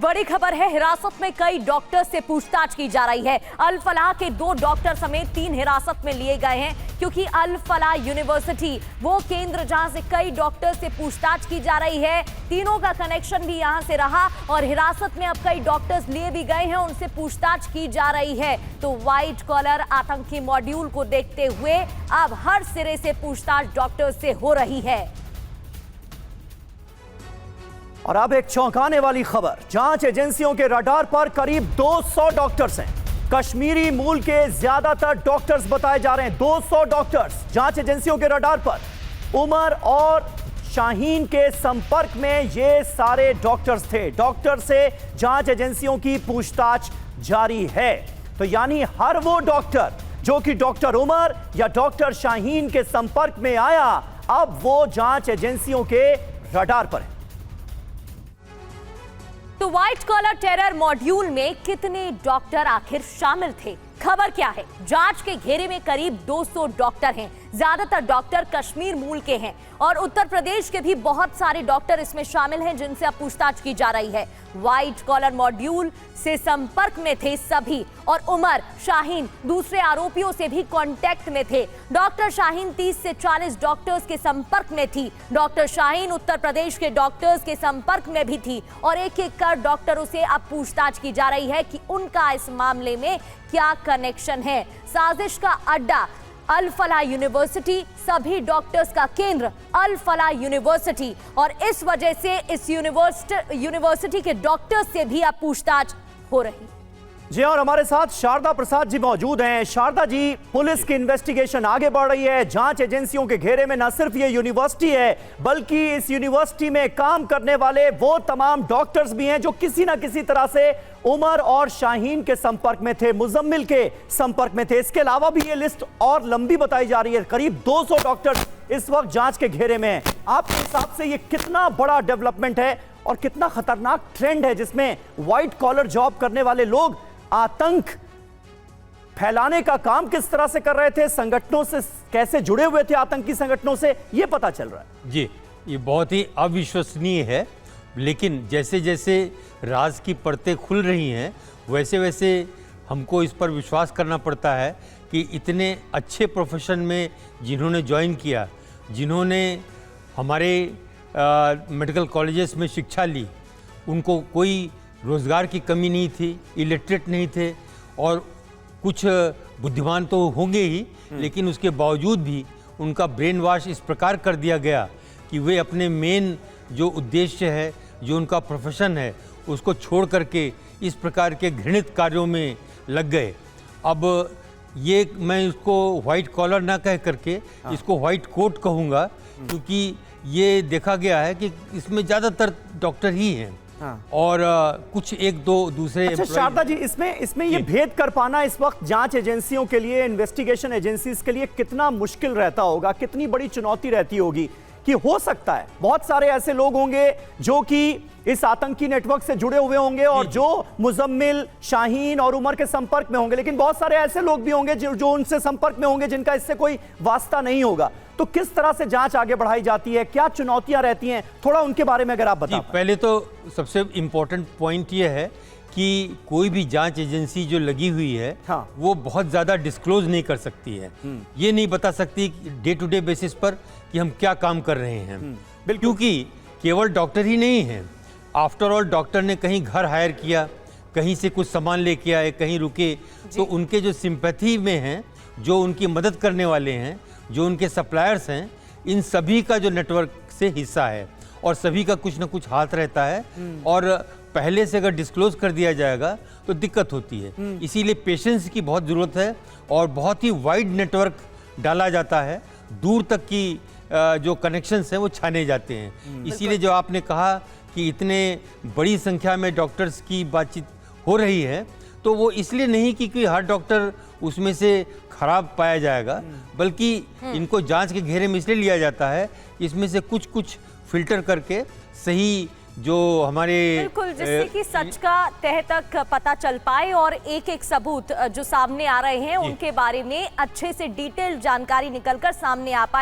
बड़ी खबर है, हिरासत में कई डॉक्टर से पूछताछ की जा रही है। अल फलाह के 2 डॉक्टर समेत 3 हिरासत में लिए गए हैं, क्योंकि अल फलाह यूनिवर्सिटी वो केंद्र जहां से कई डॉक्टर से पूछताछ की जा रही है। तीनों का कनेक्शन भी यहां से रहा और हिरासत में अब कई डॉक्टर्स लिए भी गए हैं, उनसे पूछताछ की जा रही है। तो व्हाइट कॉलर आतंकी मॉड्यूल को देखते हुए अब हर सिरे से पूछताछ डॉक्टर्स से हो रही है। और अब एक चौंकाने वाली खबर, जांच एजेंसियों के रडार पर करीब 200 डॉक्टर्स हैं। कश्मीरी मूल के ज्यादातर डॉक्टर्स बताए जा रहे हैं। 200 डॉक्टर्स जांच एजेंसियों के रडार पर। उमर और शाहीन के संपर्क में ये सारे डॉक्टर्स थे। डॉक्टर से जांच एजेंसियों की पूछताछ जारी है। तो यानी हर वो डॉक्टर जो कि डॉक्टर उमर या डॉक्टर शाहीन के संपर्क में आया, अब वो जांच एजेंसियों के रडार पर है। तो व्हाइट कॉलर टेरर मॉड्यूल में कितने डॉक्टर आखिर शामिल थे? खबर क्या है? जांच के घेरे में करीब 200 डॉक्टर हैं। ज्यादातर डॉक्टर कश्मीर मूल के हैं और उत्तर प्रदेश के भी बहुत सारे डॉक्टर इसमें शामिल हैं, जिनसे अब पूछताछ की जा रही है। व्हाइट कॉलर मॉड्यूल से संपर्क में थे सभी और उमर, शाहीन दूसरे आरोपियों से भी कांटेक्ट में थे। डॉक्टर शाहीन 30 से 40 डॉक्टर्स के संपर्क में थी। डॉक्टर शाहीन उत्तर प्रदेश के डॉक्टर्स के संपर्क में भी थी और एक-एक कर डॉक्टरों से अब पूछताछ की जा रही है कि उनका इस मामले में क्या कनेक्शन है। साजिश का अड्डा अल फलाह यूनिवर्सिटी, सभी डॉक्टर्स का केंद्र अल फलाह यूनिवर्सिटी, और इस वजह से इस यूनिवर्सिटी के डॉक्टर्स से भी अब पूछताछ हो रही। जी और हमारे साथ शारदा प्रसाद जी मौजूद हैं। शारदा जी, पुलिस की इन्वेस्टिगेशन आगे बढ़ रही है। जांच एजेंसियों के घेरे में न सिर्फ ये यूनिवर्सिटी है, बल्कि इस यूनिवर्सिटी में काम करने वाले वो तमाम डॉक्टर्स भी हैं जो किसी न किसी तरह से उमर और शाहीन के संपर्क में थे, मुजम्मिल के संपर्क में थे। इसके अलावा भी ये लिस्ट और लंबी बताई जा रही है। करीब 200 डॉक्टर इस वक्त जांच के घेरे में हैं। आपके हिसाब से ये कितना बड़ा डेवलपमेंट है और कितना खतरनाक ट्रेंड है, जिसमें व्हाइट कॉलर जॉब करने वाले लोग आतंक फैलाने का काम किस तरह से कर रहे थे, संगठनों से कैसे जुड़े हुए थे, आतंकी संगठनों से, ये पता चल रहा है। जी, ये बहुत ही अविश्वसनीय है, लेकिन जैसे जैसे राज की परतें खुल रही हैं, वैसे वैसे हमको इस पर विश्वास करना पड़ता है कि इतने अच्छे प्रोफेशन में जिन्होंने ज्वाइन किया, जिन्होंने हमारे मेडिकल कॉलेजेस में शिक्षा ली, उनको कोई रोज़गार की कमी नहीं थी, इलिटरेट नहीं थे और कुछ बुद्धिमान तो होंगे ही, लेकिन उसके बावजूद भी उनका ब्रेन वॉश इस प्रकार कर दिया गया कि वे अपने मेन जो उद्देश्य है, जो उनका प्रोफेशन है, उसको छोड़ करके इस प्रकार के घृणित कार्यों में लग गए। अब ये मैं इसको व्हाइट कॉलर ना कह करके इसको व्हाइट कोट कहूँगा, क्योंकि ये देखा गया है कि इसमें ज़्यादातर डॉक्टर ही हैं। और कुछ एक दो दूसरे। अच्छा शारदा जी, इसमें ये भेद कर पाना इस वक्त जांच एजेंसियों के लिए, इन्वेस्टिगेशन एजेंसीज के लिए कितना मुश्किल रहता होगा, कितनी बड़ी चुनौती रहती होगी कि हो सकता है बहुत सारे ऐसे लोग होंगे जो कि इस आतंकी नेटवर्क से जुड़े हुए होंगे और जो मुजम्मिल, शाहीन और उमर के संपर्क में होंगे, लेकिन बहुत सारे ऐसे लोग भी होंगे जो उनसे संपर्क में होंगे जिनका इससे कोई वास्ता नहीं होगा। तो किस तरह से जांच आगे बढ़ाई जाती है, क्या चुनौतियां रहती हैं, थोड़ा उनके बारे में अगर आप बताएं। पहले तो सबसे इम्पोर्टेंट पॉइंट ये है कि कोई भी जांच एजेंसी जो लगी हुई है, वो बहुत ज़्यादा डिस्क्लोज नहीं कर सकती है। ये नहीं बता सकती डे टू डे बेसिस पर कि हम क्या काम कर रहे हैं, क्योंकि केवल डॉक्टर ही नहीं हैं। आफ्टर ऑल डॉक्टर ने कहीं घर हायर किया, कहीं से कुछ सामान लेके आए, कहीं रुके, तो उनके जो सिंपैथी में हैं, जो उनकी मदद करने वाले हैं, जो उनके सप्लायर्स हैं, इन सभी का जो नेटवर्क से हिस्सा है और सभी का कुछ ना कुछ हाथ रहता है। और पहले से अगर डिस्क्लोज कर दिया जाएगा तो दिक्कत होती है। इसीलिए पेशेंस की बहुत ज़रूरत है और बहुत ही वाइड नेटवर्क डाला जाता है, दूर तक की जो कनेक्शंस हैं वो छाने जाते हैं। इसीलिए जो आपने कहा कि इतने बड़ी संख्या में डॉक्टर्स की बातचीत हो रही है, तो वो इसलिए नहीं कि हर डॉक्टर उसमें से खराब पाया जाएगा, बल्कि इनको जांच के घेरे में इसलिए लिया जाता है कि इसमें से कुछ कुछ फिल्टर करके सही जो हमारे बिल्कुल, जिससे कि सच का तह तक पता चल पाए और एक एक सबूत जो सामने आ रहे हैं उनके बारे में अच्छे से डिटेल जानकारी निकलकर सामने आ पाए।